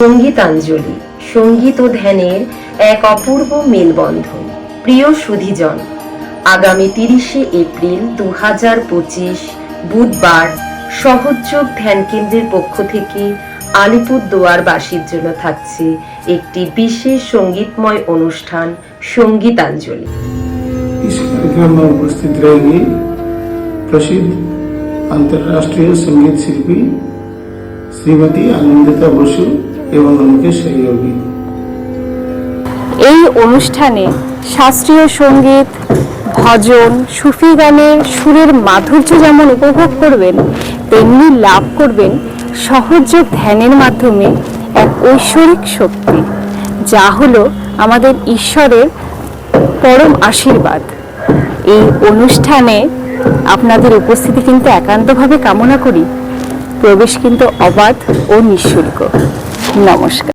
সঙ্গীতাঞ্জলি, সঙ্গীত ও ধ্যানের এক অপূর্ব মেলবন্ধন। প্রিয় সুধীজন, আগামী 30শে এপ্রিল 2025 বুধবার সহযোগ ধ্যান কেন্দ্রের পক্ষ থেকে আলিপুরদুয়ারবাসীর জন্য থাকছে একটি বিশেষ সঙ্গীতময় অনুষ্ঠান, সঙ্গীতাঞ্জলি। इस कार्यक्रम में उपस्थित रहेंगी प्रसिद्ध अंतर्राष्ट्रीय संगीत शिल्पी श्रीमती आनंदिता बसु एवं उनके सहयोगी। এই অনুষ্ঠানে শাস্ত্রীয় সঙ্গীত, ভজন, সুফি গানের সুরের মাধুর্য যেমন উপভোগ করবেন, তেমনি লাভ করবেন সহযোগ ধ্যানের মাধ্যমে এক ঐশ্বরিক শক্তি, যা হলো আমাদের ঈশ্বরের পরম আশীর্বাদ। এই অনুষ্ঠানে আপনাদের উপস্থিতি কিন্তু একান্তভাবে কামনা করি। প্রবেশ কিন্তু অবাধ ও নিঃশুল্ক। নমস্কার।